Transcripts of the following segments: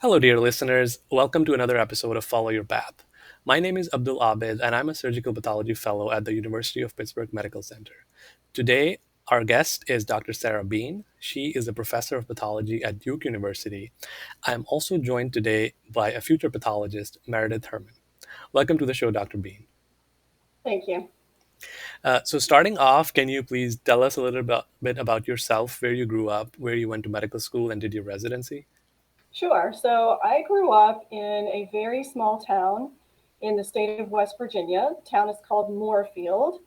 Hello, dear listeners. Welcome to another episode of Follow Your Path. My name is Abdul Abid, and I'm a surgical pathology fellow at the University of Pittsburgh Medical Center. Today, our guest is Dr. Sarah Bean. She is a professor of pathology at Duke University. I am also joined today by a future pathologist, Meredith Herman. Welcome to the show, Dr. Bean. Thank you. Starting off, can you please tell us a little bit about yourself, where you grew up, where you went to medical school, and did your residency? Sure. So I grew up in a very small town in the state of West Virginia. The town is called Moorfield.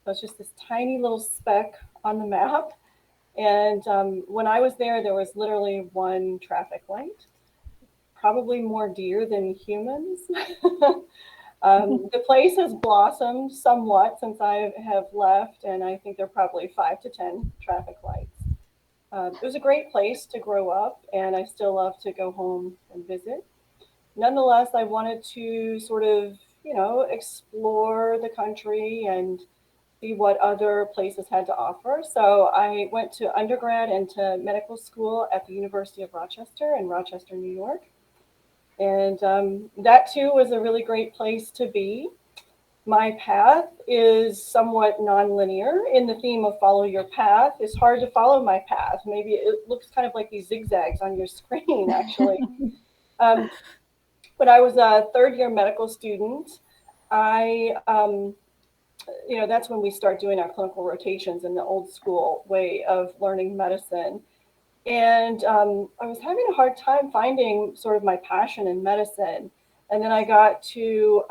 So it's just this tiny little speck on the map. And when I was there, there was literally one traffic light, probably more deer than humans. The place has blossomed somewhat since I have left, and I think there are probably 5 to 10 traffic lights. It was a great place to grow up, and I still love to go home and visit. Nonetheless, I wanted to sort of, explore the country and see what other places had to offer. So I went to undergrad and to medical school at the University of Rochester in Rochester, New York. And that too was a really great place to be. My path is somewhat nonlinear in the theme of follow your path. It's hard to follow my path. Maybe it looks kind of like these zigzags on your screen, actually. Um, when I was a third year medical student, that's when we start doing our clinical rotations in the old school way of learning medicine. And I was having a hard time finding sort of my passion in medicine. And then I got to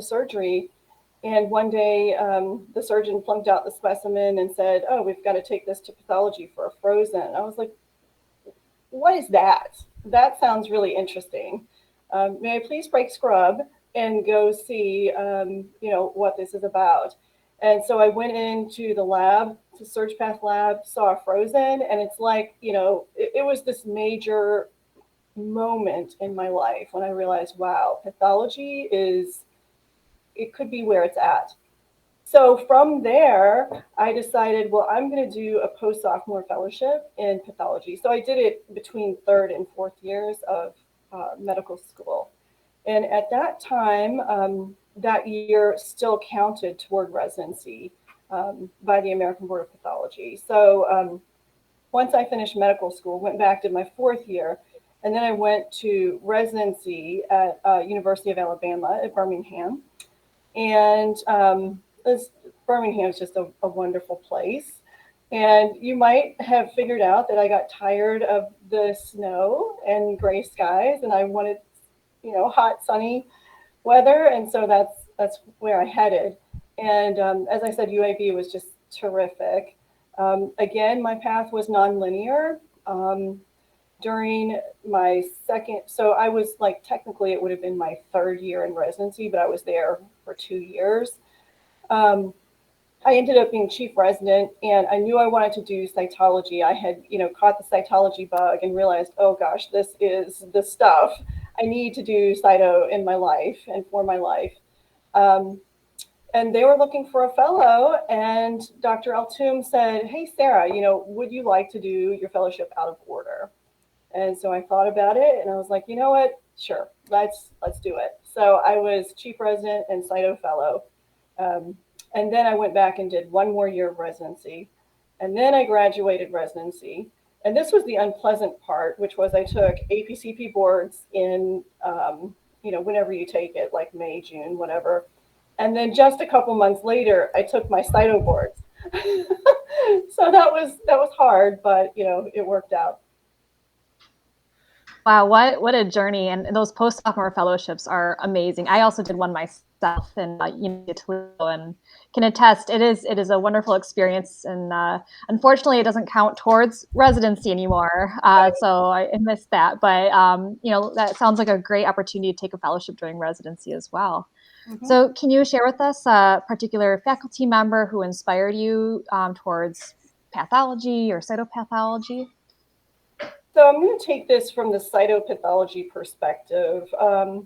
surgery, and one day the surgeon plunked out the specimen and said, "Oh, we've got to take this to pathology for a frozen." I was like, "What is that? That sounds really interesting. May I please break scrub and go see, what this is about?" And so I went into the lab, to SurgPath lab, saw a frozen, and it's like, it was this major moment in my life when I realized, wow, pathology is it could be where it's at. So from there, I decided, well, I'm going to do a post sophomore fellowship in pathology. So I did it between third and fourth years of medical school. And at that time, that year still counted toward residency by the American Board of Pathology. So once I finished medical school, went back to my fourth year, and then I went to residency at University of Alabama at Birmingham. And Birmingham is just a wonderful place. And you might have figured out that I got tired of the snow and gray skies, and I wanted, hot, sunny weather. And so that's where I headed. And as I said, UAB was just terrific. Again, my path was nonlinear. During my second, so I was like, technically it would have been my third year in residency, but I was there for 2 years. Um, I ended up being chief resident, and I knew I wanted to do cytology. I had, caught the cytology bug and realized, oh gosh, this is the stuff. I need to do cyto in my life and for my life. Um, and they were looking for a fellow, and Dr. Altoum said, "Hey, Sarah, would you like to do your fellowship out of order?" And so I thought about it, and I was like, you know what? Sure, let's do it. So I was chief resident and Cyto fellow, um, and then I went back and did one more year of residency, and then I graduated residency. And this was the unpleasant part, which was I took APCP boards in, whenever you take it, like May, June, whatever. And then just a couple months later, I took my Cyto boards. So that was hard, but it worked out. Wow, what a journey! And those post sophomore fellowships are amazing. I also did one myself in Toledo, and can attest it is a wonderful experience. And unfortunately, it doesn't count towards residency anymore, so I missed that. But that sounds like a great opportunity to take a fellowship during residency as well. Mhm. So, can you share with us a particular faculty member who inspired you towards pathology or cytopathology? So I'm going to take this from the cytopathology perspective. I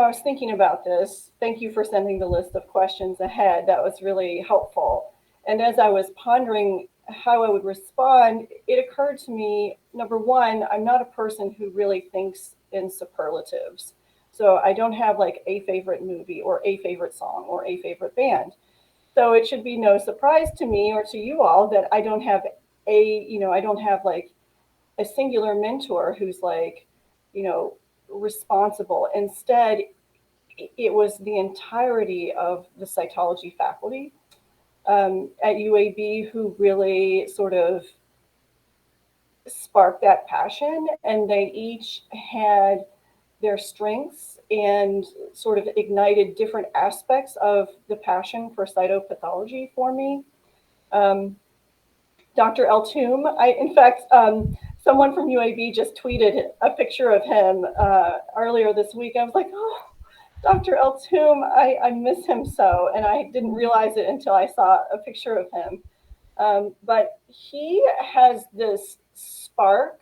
was thinking about this. Thank you for sending the list of questions ahead. That was really helpful. And as I was pondering how I would respond, it occurred to me, number one, I'm not a person who really thinks in superlatives. So I don't have like a favorite movie or a favorite song or a favorite band. So it should be no surprise to me or to you all that I don't have I don't have like a singular mentor who's like, you know, responsible. Instead, it was the entirety of the cytology faculty at UAB who really sort of sparked that passion, and they each had their strengths and sort of ignited different aspects of the passion for cytopathology for me. Um, Dr. El Toom, in fact, someone from UAB just tweeted a picture of him earlier this week. I was like, oh, Dr. El Toom, I miss him so, and I didn't realize it until I saw a picture of him. But he has this spark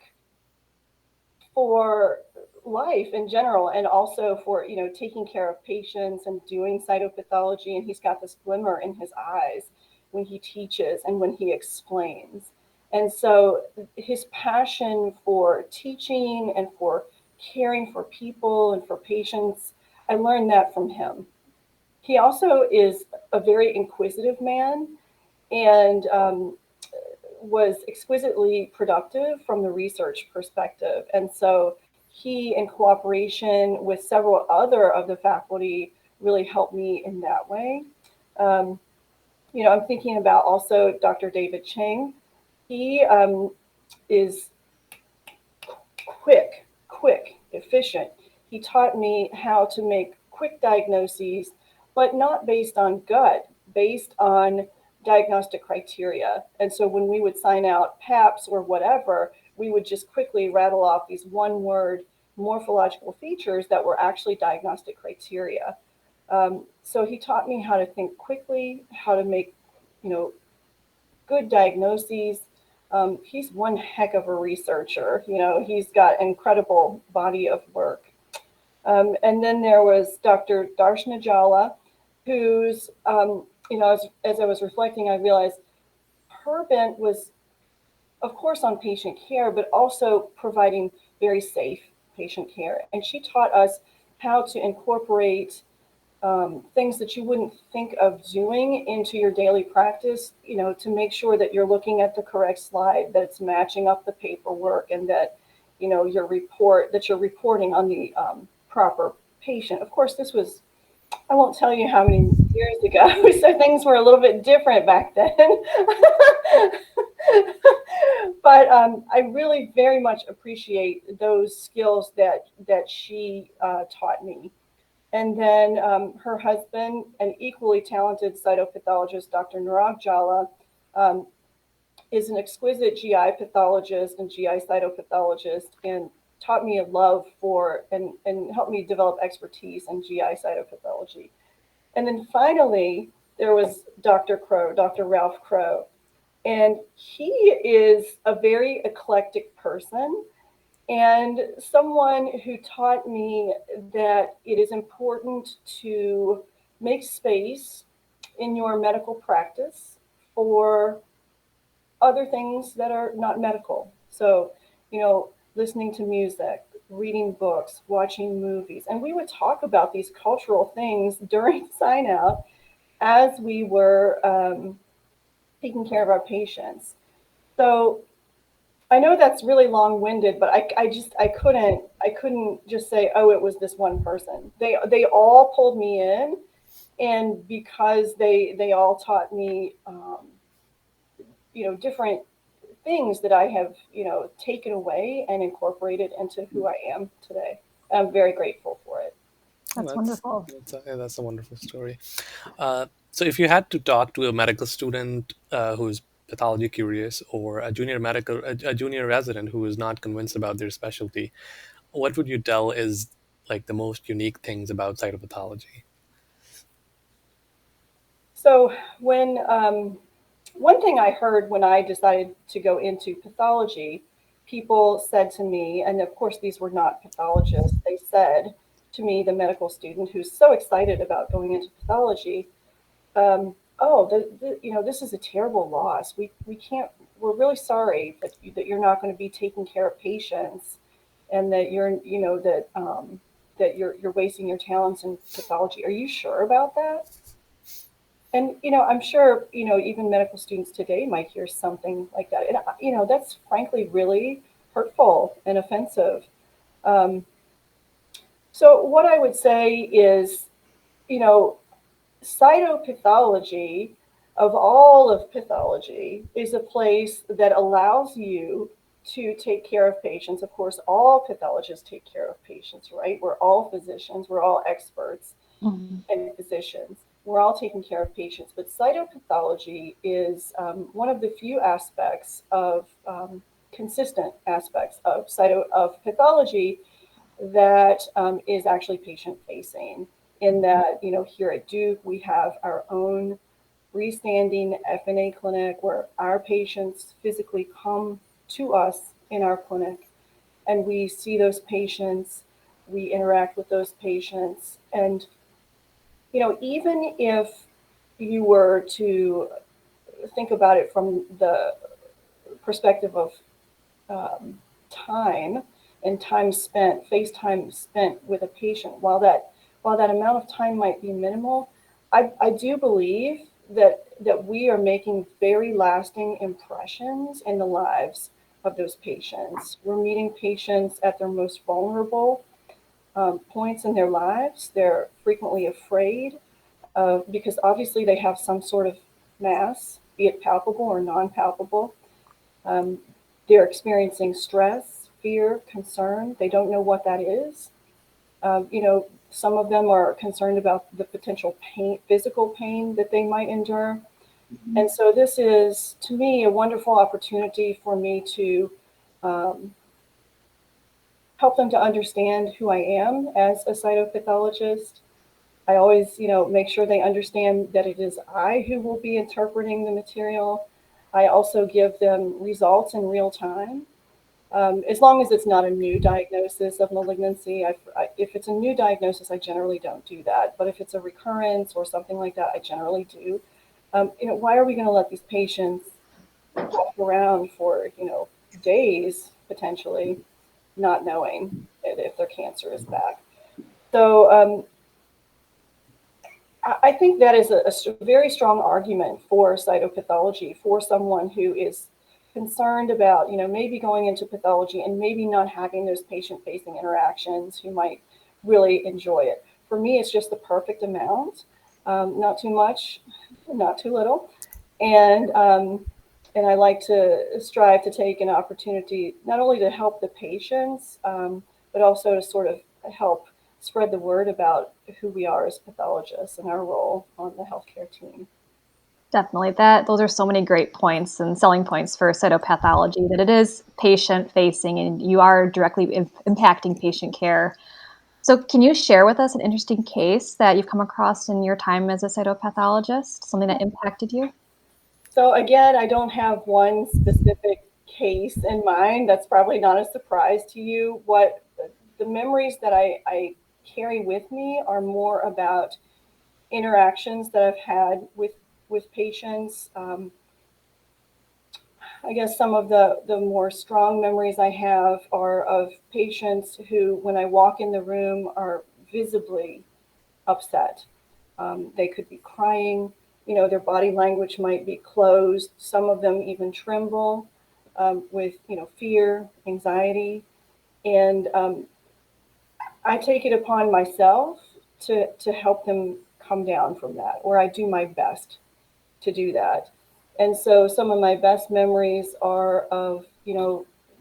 for life in general, and also for taking care of patients and doing cytopathology. And he's got this glimmer in his eyes when he teaches and when he explains. And so his passion for teaching and for caring for people and for patients, I learned that from him. He also is a very inquisitive man, and was exquisitely productive from the research perspective. And so he, in cooperation with several other of the faculty, really helped me in that way. Um, I'm thinking about also Dr. David Chang. He is quick, efficient. He taught me how to make quick diagnoses, but not based on gut, based on diagnostic criteria. And so when we would sign out PAPs or whatever, we would just quickly rattle off these one word morphological features that were actually diagnostic criteria. So he taught me how to think quickly, how to make, good diagnoses. He's one heck of a researcher. He's got an incredible body of work. And then there was Dr. Darshna Jala, who's, as I was reflecting, I realized her bent was, of course, on patient care, but also providing very safe patient care. And she taught us how to incorporate things that you wouldn't think of doing into your daily practice, to make sure that you're looking at the correct slide, that it's matching up the paperwork, and that, that you're reporting on the proper patient. Of course, this was, I won't tell you how many years ago, so things were a little bit different back then. But I really very much appreciate those skills that she taught me. And then her husband, an equally talented cytopathologist, Dr. Nurag Jala, is an exquisite GI pathologist and GI cytopathologist, and taught me a love for and helped me develop expertise in GI cytopathology. And then finally, there was Dr. Crow, Dr. Ralph Crow. And he is a very eclectic person, and someone who taught me that it is important to make space in your medical practice for other things that are not medical. So, listening to music, reading books, watching movies. And we would talk about these cultural things during sign out as we were taking care of our patients. So I know that's really long-winded, but I couldn't just say, oh, it was this one person. They all pulled me in, and because they all taught me different things that I have taken away and incorporated into who I am today. I'm very grateful for it. That's wonderful. That's a wonderful story. So, if you had to talk to a medical student who's pathology curious, or a junior resident who is not convinced about their specialty, what would you tell is like the most unique things about cytopathology? So when one thing I heard when I decided to go into pathology, people said to me, and of course these were not pathologists, they said to me, the medical student who's so excited about going into pathology, oh, this is a terrible loss. We can't. We're really sorry that you're not going to be taking care of patients, and that you're wasting your talents in pathology. Are you sure about that? And I'm sure even medical students today might hear something like that, and that's frankly really hurtful and offensive. Um, so what I would say is, you know, cytopathology, of all of pathology, is a place that allows you to take care of patients. Of course, all pathologists take care of patients, right? We're all physicians, we're all experts Mhm. and physicians. We're all taking care of patients, but cytopathology is one of the few aspects of consistent aspects of pathology that is actually patient facing. In that, here at Duke, we have our own freestanding FNA clinic where our patients physically come to us in our clinic, and we see those patients, we interact with those patients. And, even if you were to think about it from the perspective of um, time and time spent, face time spent with a patient, while that amount of time might be minimal, I do believe that we are making very lasting impressions in the lives of those patients. We're meeting patients at their most vulnerable points in their lives. They're frequently afraid because obviously they have some sort of mass, be it palpable or non-palpable. Um, they're experiencing stress, fear, concern. They don't know what that is. Some of them are concerned about the potential pain, physical pain that they might endure. And so this is, to me, a wonderful opportunity for me to um, help them to understand who I am as a cytopathologist. I always, make sure they understand that it is I who will be interpreting the material. I also give them results in real time. As long as it's not a new diagnosis of malignancy, if it's a new diagnosis, I generally don't do that. But if it's a recurrence or something like that, I generally do. Why are we going to let these patients walk around for, days potentially, not knowing if their cancer is back? So I think that is a very strong argument for cytopathology for someone who is concerned about, maybe going into pathology and maybe not having those patient-facing interactions, who might really enjoy it. For me, it's just the perfect amount, not too much, not too little, and and I like to strive to take an opportunity not only to help the patients, but also to sort of help spread the word about who we are as pathologists and our role on the healthcare team. Definitely. That those are so many great points and selling points for cytopathology, that it is patient facing and you are directly impacting patient care. So can you share with us an interesting case that you've come across in your time as a cytopathologist, something that impacted you? So again, I don't have one specific case in mind. That's probably not a surprise to you. What the memories that I carry with me are more about interactions that I've had with patients. I guess some of the more strong memories I have are of patients who, when I walk in the room, are visibly upset. They could be crying. Their body language might be closed. Some of them even tremble with, fear, anxiety. And I take it upon myself to help them come down from that, or I do my best to do that. And so some of my best memories are of,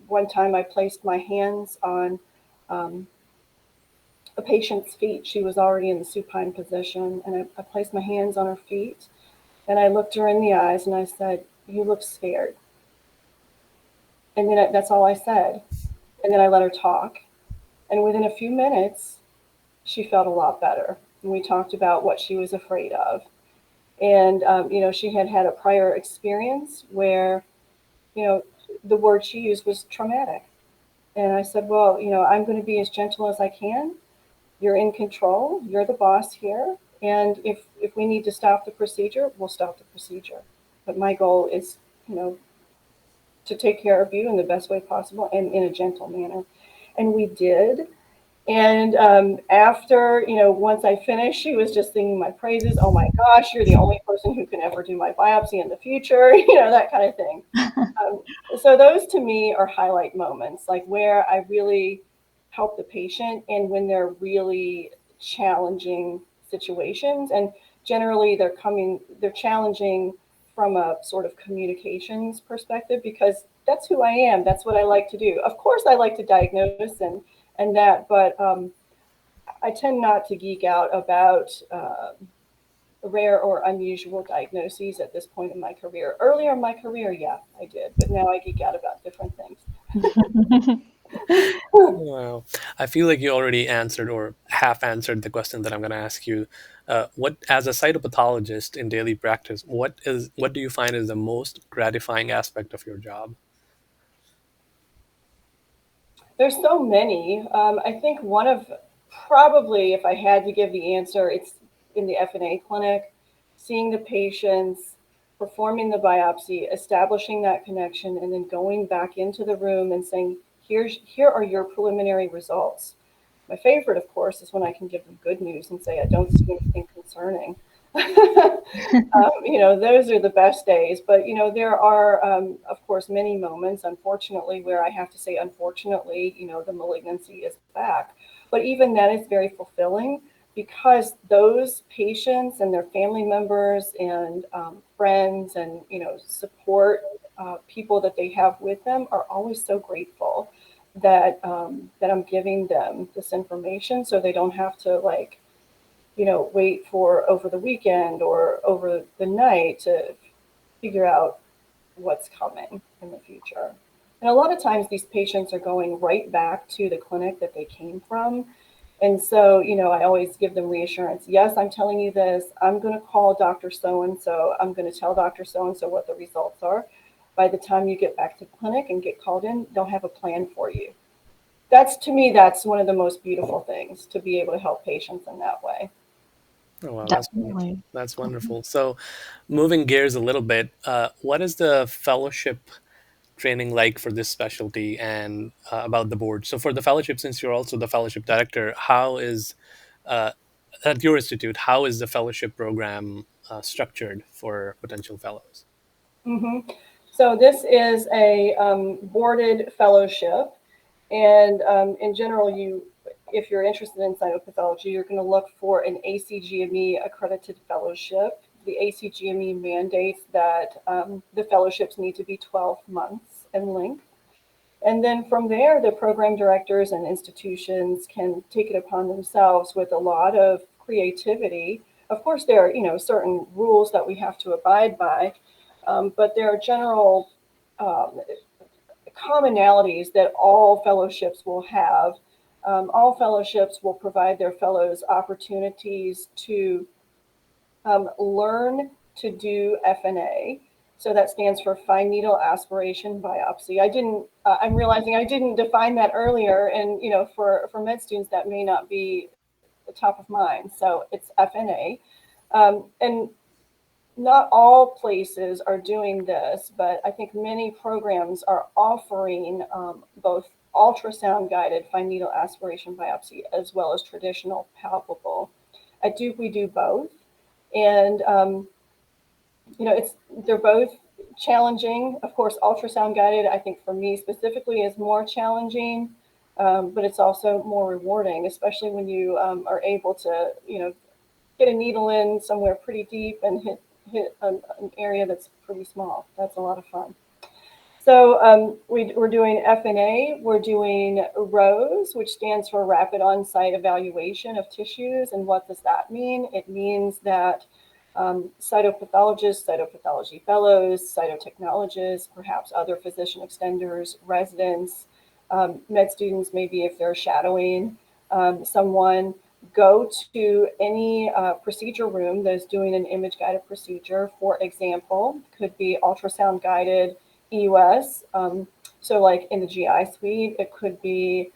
one time I placed my hands on um, a patient's feet. She was already in the supine position, and I placed my hands on her feet, and I looked her in the eyes and I said, "You look scared." And then that's all I said. And then I let her talk. And within a few minutes, she felt a lot better. And we talked about what she was afraid of. And, she had had a prior experience where, you know, the word she used was traumatic. And I said, well, I'm going to be as gentle as I can. You're in control. You're the boss here. And if we need to stop the procedure, we'll stop the procedure. But my goal is, you know, to take care of you in the best way possible and in a gentle manner. And we did. And after, you know, once I finished, she was just singing my praises. Oh my gosh, you're the only person who can ever do my biopsy in the future, you know, that kind of thing. Um, so those to me are highlight moments, like where I really help the patient and when they're really challenging situations. And generally they're challenging from a sort of communications perspective because that's who I am. That's what I like to do. Of course, I like to diagnose and that, but I tend not to geek out about rare or unusual diagnoses at this point in my career. Earlier in my career, yeah, I did, but now I geek out about different things. Wow. I feel like you already answered or half answered the question that I'm going to ask you. What, as a cytopathologist in daily practice, what do you find is the most gratifying aspect of your job? There's so many. I think one of probably, if I had to give the answer, it's in the FNA clinic, seeing the patients, performing the biopsy, establishing that connection, and then going back into the room and saying, here are your preliminary results. My favorite, of course, is when I can give them good news and say, I don't see anything concerning. You know, those are the best days. But, you know, there are, of course, many moments, unfortunately, where I have to say, unfortunately, you know, the malignancy is back. But even that is very fulfilling because those patients and their family members and friends and, you know, support people that they have with them are always so grateful that I'm giving them this information so they don't have to like, you know, wait for over the weekend or over the night to figure out what's coming in the future. And a lot of times these patients are going right back to the clinic that they came from. And so, you know, I always give them reassurance. Yes, I'm telling you this. I'm going to call Dr. So and so. I'm going to tell Dr. So and so what the results are. By the time you get back to the clinic and get called in, they'll have a plan for you. That's to me, that's one of the most beautiful things to be able to help patients in that way. Oh, wow, that's wonderful. Definitely. That's wonderful. So, moving gears a little bit, what is the fellowship training like for this specialty and about the board? So, for the fellowship, since you're also the fellowship director, how is uh, at your institute, how is the fellowship program structured for potential fellows? hmm So this is a boarded fellowship, and in general, if you're interested in cytopathology, you're going to look for an ACGME accredited fellowship. The ACGME mandates that the fellowships need to be 12 months in length. And then from there, the program directors and institutions can take it upon themselves with a lot of creativity. Of course, there are, you know, certain rules that we have to abide by, but there are general um, commonalities that all fellowships will have. All fellowships will provide their fellows opportunities to learn to do FNA. So that stands for fine needle aspiration biopsy. I'm realizing I didn't define that earlier. And, you know, for med students, that may not be the top of mind. So it's FNA. And not all places are doing this, but I think many programs are offering both ultrasound guided fine needle aspiration biopsy as well as traditional palpable. At Duke, we do both. And you know, they're both challenging. Of course, ultrasound guided, I think for me specifically, is more challenging, but it's also more rewarding, especially when you are able to, you know, get a needle in somewhere pretty deep and hit an area that's pretty small. That's a lot of fun. So we're doing FNA, we're doing ROSE, which stands for Rapid On-Site Evaluation of Tissues. And what does that mean? It means that cytopathologists, cytopathology fellows, cytotechnologists, perhaps other physician extenders, residents, med students, maybe if they're shadowing someone, go to any procedure room that's doing an image guided procedure. For example, could be ultrasound guided EUS. So like in the GI suite, it could be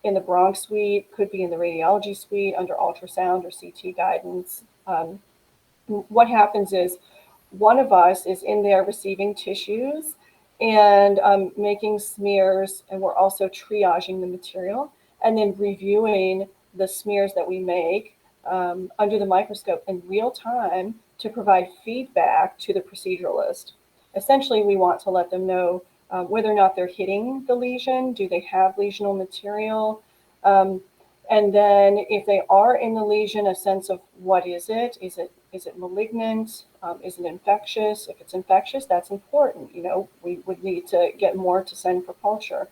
in the Bronx suite, could be in the radiology suite under ultrasound or CT guidance. What happens is one of us is in there receiving tissues and making smears, and we're also triaging the material and then reviewing the smears that we make under the microscope in real time to provide feedback to the proceduralist. Essentially, we want to let them know whether or not they're hitting the lesion, do they have lesional material, and then if they are in the lesion, a sense of what is it? Is it malignant? Is it infectious? If it's infectious, that's important. We would need to get more to send for culture.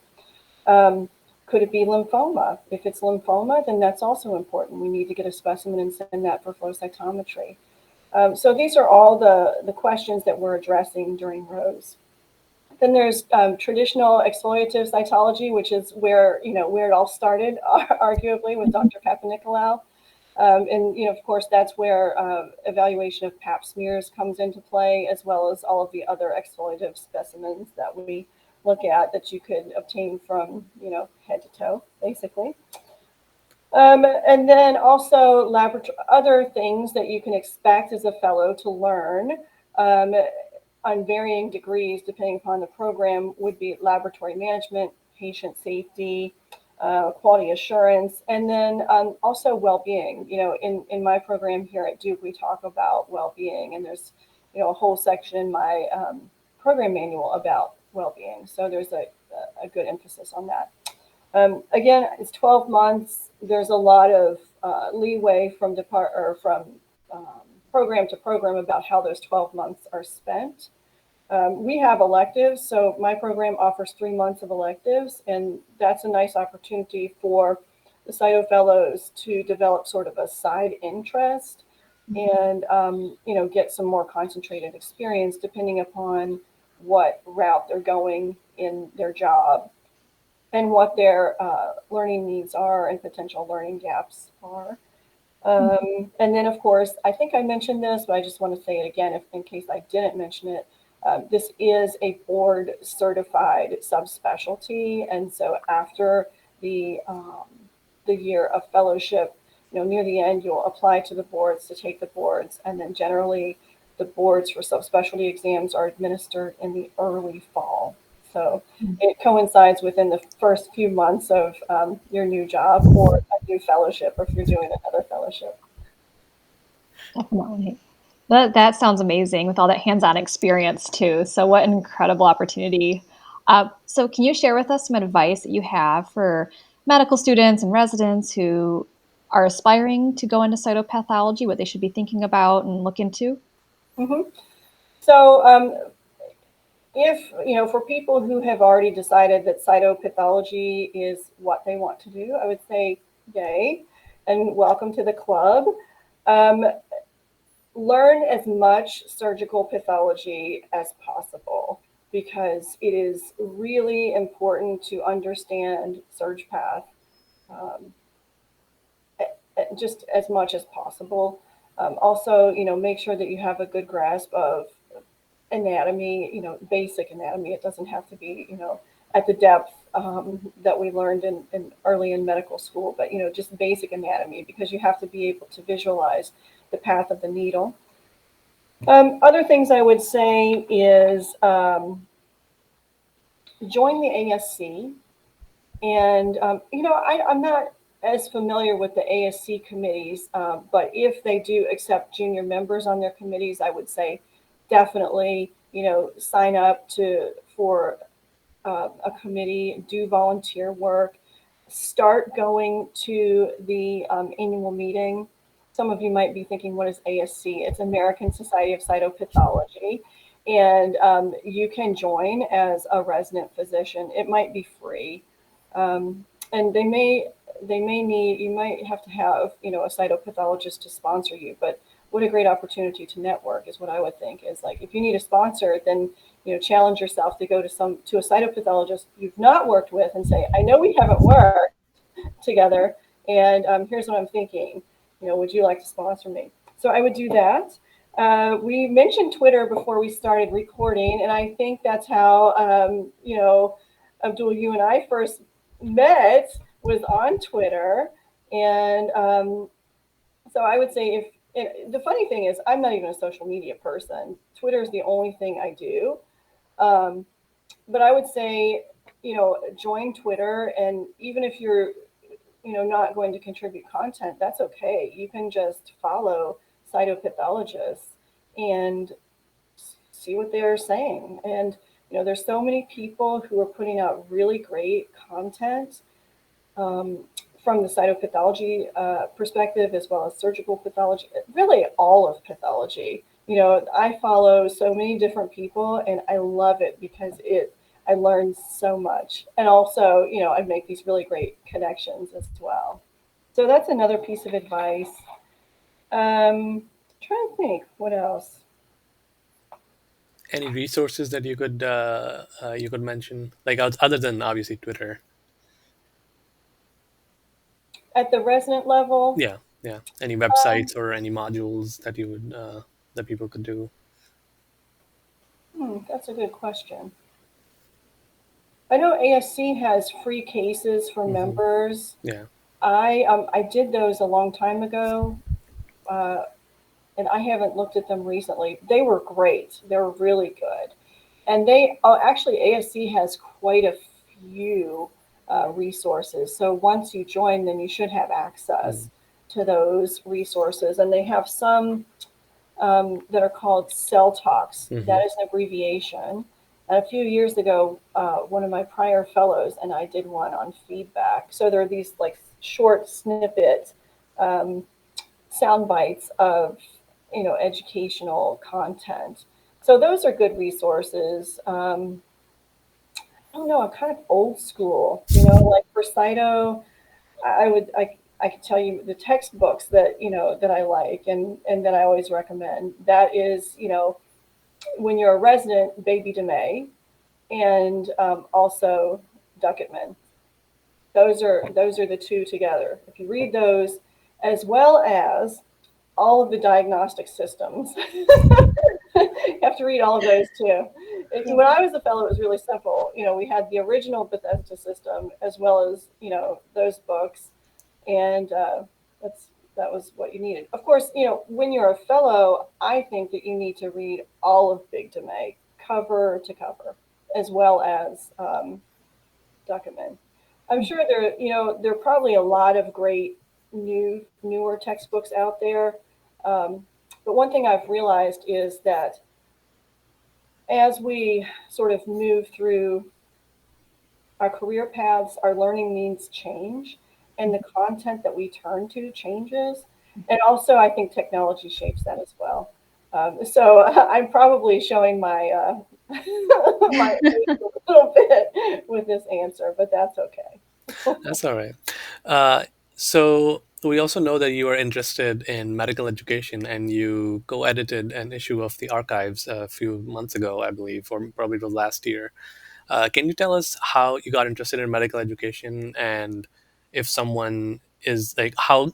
Could it be lymphoma? If it's lymphoma, then that's also important. We need to get a specimen and send that for flow cytometry. So these are all the questions that we're addressing during ROSE. Then there's traditional exfoliative cytology, which is where it all started, arguably, with Dr. Papanicolaou. And of course, that's where evaluation of Pap smears comes into play, as well as all of the other exfoliative specimens that we look at that you could obtain from head to toe, basically. And then also other things that you can expect as a fellow to learn on varying degrees, depending upon the program, would be laboratory management, patient safety, quality assurance, and then also well-being. In my program here at Duke, we talk about well-being, and there's a whole section in my program manual about well-being. So there's a good emphasis on that. Again, it's 12 months. There's a lot of leeway from program to program about how those 12 months are spent. We have electives, so my program offers 3 months of electives, and that's a nice opportunity for the Cyto Fellows to develop sort of a side interest and get some more concentrated experience depending upon what route they're going in their job and what their learning needs are and potential learning gaps are. And then, of course, I think I mentioned this, but I just want to say it again in case I didn't mention it. This is a board certified subspecialty, and so after the year of fellowship, near the end, you'll apply to the boards to take the boards, and then generally the boards for subspecialty exams are administered in the early fall. So it coincides within the first few months of your new job or a new fellowship, or if you're doing another fellowship. Definitely. That sounds amazing with all that hands-on experience too. So what an incredible opportunity. So can you share with us some advice that you have for medical students and residents who are aspiring to go into cytopathology, what they should be thinking about and look into? Mm-hmm. So if, for people who have already decided that cytopathology is what they want to do, I would say yay and welcome to the club. Learn as much surgical pathology as possible because it is really important to understand SurgPath just as much as possible. Also, make sure that you have a good grasp of anatomy, basic anatomy. It doesn't have to be, at the depth that we learned in early in medical school, but, just basic anatomy because you have to be able to visualize the path of the needle. Other things I would say is join the ASC. And, I'm not as familiar with the ASC committees, but if they do accept junior members on their committees, I would say definitely, sign up for a committee, do volunteer work, start going to the annual meeting. Some of you might be thinking, what is ASC? It's American Society of Cytopathology. And you can join as a resident physician. It might be free. And they may need, you might have to have, a cytopathologist to sponsor you, but what a great opportunity to network is what I would think is like, if you need a sponsor, then, challenge yourself to go to a cytopathologist you've not worked with and say, I know we haven't worked together. And here's what I'm thinking, would you like to sponsor me? So I would do that. We mentioned Twitter before we started recording, and I think that's how, Abdul, you and I first met was on Twitter, and so I would say if the funny thing is I'm not even a social media person. Twitter is the only thing I do. Um, but I would say, join Twitter, and even if you're, not going to contribute content, that's okay. You can just follow cytopathologists and see what they're saying. And, there's so many people who are putting out really great content um, from the cytopathology perspective, as well as surgical pathology, really all of pathology. I follow so many different people, and I love it because I learn so much. And also, I make these really great connections as well. So that's another piece of advice. Trying to think what else. Any resources that you could mention, like other than obviously Twitter? At the resident level, Yeah, yeah. Any um, websites or any modules that you would that people could do? that's a good question. I know ASC has free cases for Hmm. members. Yeah. I did those a long time ago, uh, and I haven't looked at them recently. They were great. They were really good, and actually ASC has quite a few resources. So once you join, then you should have access Mm. to those resources, and they have some that are called cell talks. Hmm. That is an abbreviation. And a few years ago, one of my prior fellows and I did one on feedback. So there are these like short snippet um, sound bites of educational content. So those are good resources. I don't know. I'm kind of old school. Like for Cyto, I could tell you the textbooks that I like and that I always recommend. That is, when you're a resident, Baby DeMay, and also Ducketman. Those are the two together. If you read those, as well as all of the diagnostic systems, you have to read all of those too. When I was a fellow, it was really simple. We had the original Bethesda system as well as those books, and that was what you needed. Of course, when you're a fellow, I think that you need to read all of Big DeMay, cover to cover, as well as Duckman. I'm sure there are probably a lot of great newer textbooks out there. But one thing I've realized is that as we sort of move through our career paths, our learning needs change, and the content that we turn to changes. And also, I think technology shapes that as well. So I'm probably showing my my age a little bit with this answer, but that's okay. That's all right. Uh, so we also know that you are interested in medical education, and you co-edited an issue of the archives a few months ago, I believe, or probably it was last year. Can you tell us how you got interested in medical education, and if someone is like, how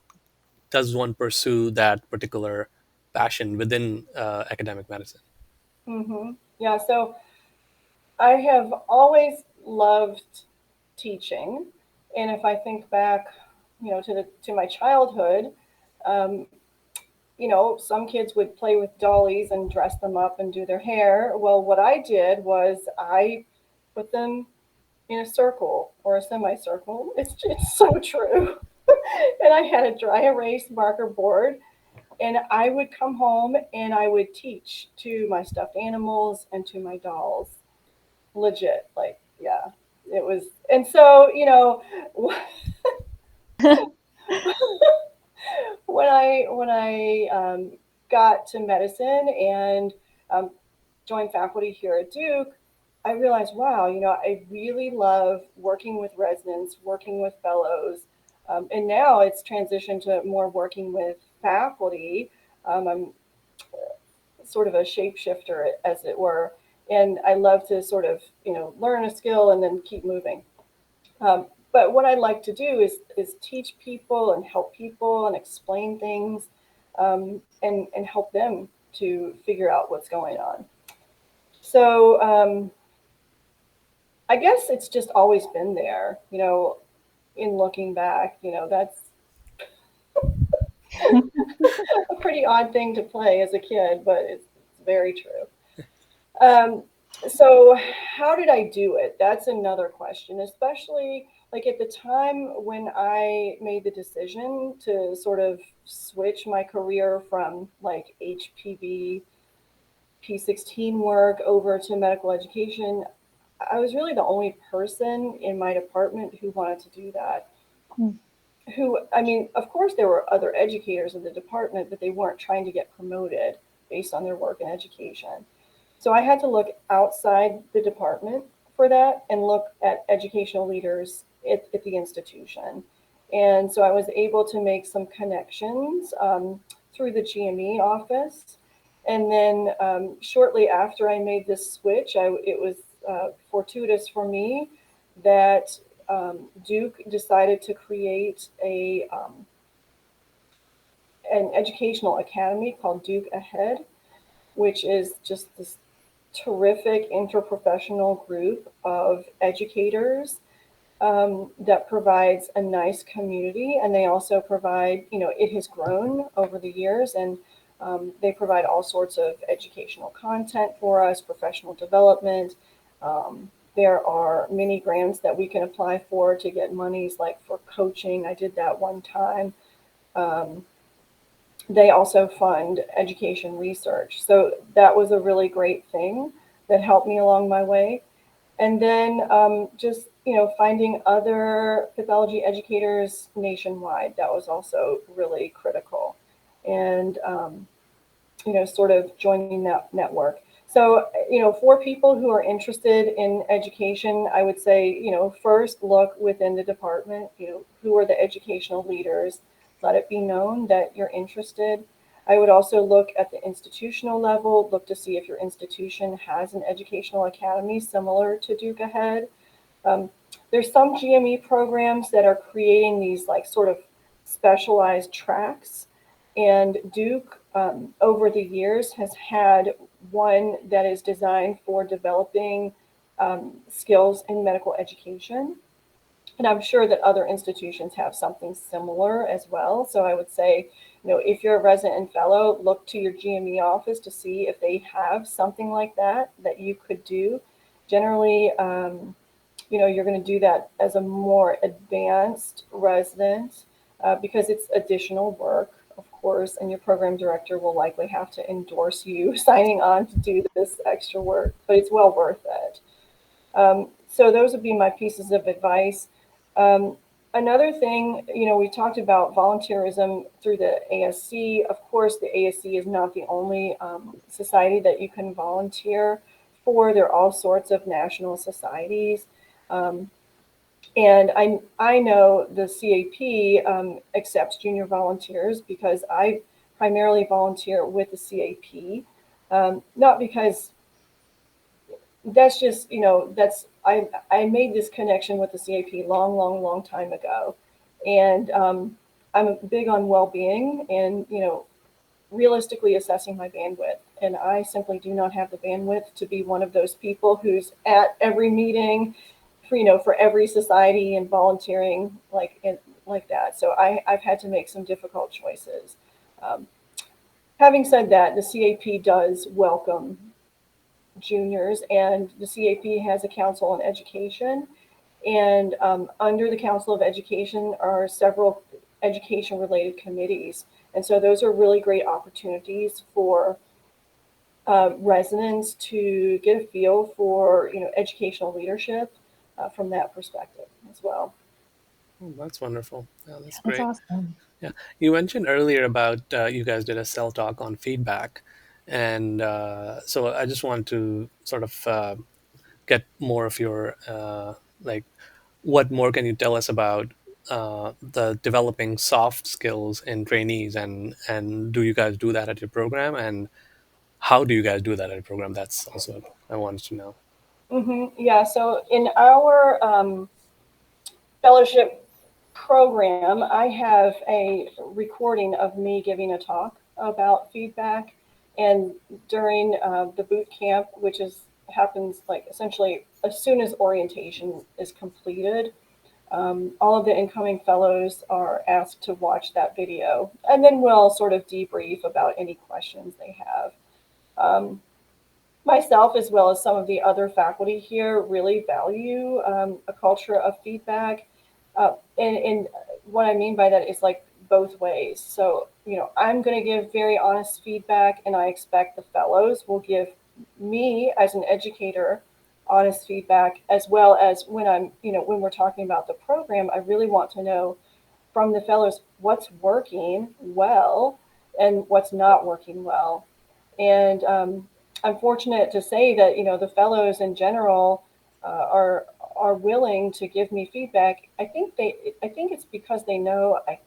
does one pursue that particular passion within academic medicine? Yeah, so I have always loved teaching, and if I think back, to my childhood, um, some kids would play with dollies and dress them up and do their hair. Well, what I did was I put them in a circle or a semicircle. It's so true. And I had a dry erase marker board, and I would come home and I would teach to my stuffed animals and to my dolls. Legit, like, yeah, it was. And so, when I got to medicine and um, joined faculty here at Duke, I realized, wow, I really love working with residents, working with fellows, and now it's transitioned to more working with faculty. I'm sort of a shapeshifter, as it were, and I love to sort of learn a skill and then keep moving. But what I like to do is teach people and help people and explain things, and help them to figure out what's going on. So I guess it's just always been there, in looking back, that's a pretty odd thing to play as a kid, but it's very true. Um, so how did I do it? That's another question, especially like at the time when I made the decision to sort of switch my career from like HPV P16 work over to medical education. I was really the only person in my department who wanted to do that. I mean, of course, there were other educators in the department, but they weren't trying to get promoted based on their work in education. So I had to look outside the department for that and look at educational leaders at the institution. And so I was able to make some connections through the GME office. And then shortly after I made this switch, it was fortuitous for me that Duke decided to create an educational academy called Duke Ahead, which is just this terrific interprofessional group of educators that provides a nice community. And they also provide, it has grown over the years, and they provide all sorts of educational content for us, professional development. There are many grants that we can apply for to get monies like for coaching. I did that one time. Um, they also fund education research. So that was a really great thing that helped me along my way. And then just, finding other pathology educators nationwide, that was also really critical. And, sort of joining that network. So, for people who are interested in education, I would say, first look within the department, who are the educational leaders, let it be known that you're interested. I would also look at the institutional level, look to see if your institution has an educational academy similar to Duke Ahead. Um, there's some GME programs that are creating these like sort of specialized tracks, and Duke over the years has had one that is designed for developing skills in medical education. And I'm sure that other institutions have something similar as well. So I would say, if you're a resident and fellow, look to your GME office to see if they have something like that you could do. Generally, you're going to do that as a more advanced resident because it's additional work, of course, and your program director will likely have to endorse you signing on to do this extra work, but it's well worth it. So those would be my pieces of advice. Another thing, we talked about volunteerism through the ASC. Of course, the ASC is not the only society that you can volunteer for. There are all sorts of national societies. Um, and I know the CAP accepts junior volunteers because I primarily volunteer with the CAP. Not because that's just, I made this connection with the CAP long, long, long time ago. And I'm big on well-being and, realistically assessing my bandwidth. And I simply do not have the bandwidth to be one of those people who's at every meeting, for every society and volunteering like that. So I've had to make some difficult choices. Um, Having said that, the CAP does welcome juniors, and the CAP has a council on education. And under the Council of Education are several education related committees. And so those are really great opportunities for residents to get a feel for, educational leadership from that perspective as well. Oh, that's wonderful. Yeah, that's That's great. awesome. Yeah, you mentioned earlier about you guys did a cell talk on feedback, and so I just want to sort of get more of your like, what more can you tell us about the developing soft skills in trainees, and do you guys do that at your program, and how do you guys do that at your program? That's also what I wanted to know. Yeah, so in our fellowship program, I have a recording of me giving a talk about feedback. And during the boot camp, which happens like essentially as soon as orientation is completed, all of the incoming fellows are asked to watch that video, and then we'll sort of debrief about any questions they have. Um, Myself, as well as some of the other faculty here, really value a culture of feedback. And what I mean by that is like both ways. So, I'm going to give very honest feedback, and I expect the fellows will give me as an educator honest feedback, as well as when we're talking about the program, I really want to know from the fellows what's working well and what's not working well. And I'm fortunate to say that the fellows in general are willing to give me feedback. I think it's because they know I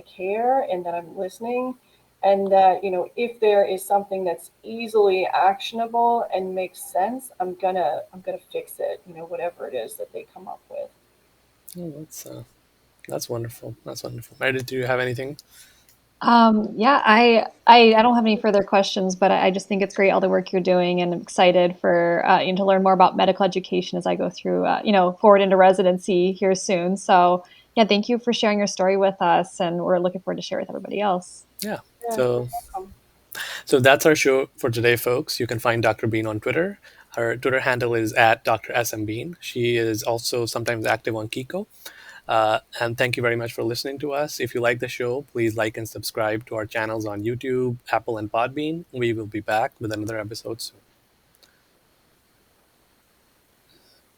care and that I'm listening, and that if there is something that's easily actionable and makes sense, I'm gonna fix it. Whatever it is that they come up with. Oh, that's wonderful. That's wonderful. Meredith, do you have anything? Yeah, I don't have any further questions, but I just think it's great all the work you're doing, and I'm excited for to learn more about medical education as I go through forward into residency here soon. So yeah, thank you for sharing your story with us, and we're looking forward to share with everybody else. Yeah. Yeah, you're So welcome. So that's our show for today, folks. You can find Dr. Bean on Twitter. Her Twitter handle is at Dr. SM Bean. She is also sometimes active on Kiko. And thank you very much for listening to us. If you like the show, please like and subscribe to our channels on YouTube, Apple, and Podbean. We will be back with another episode soon.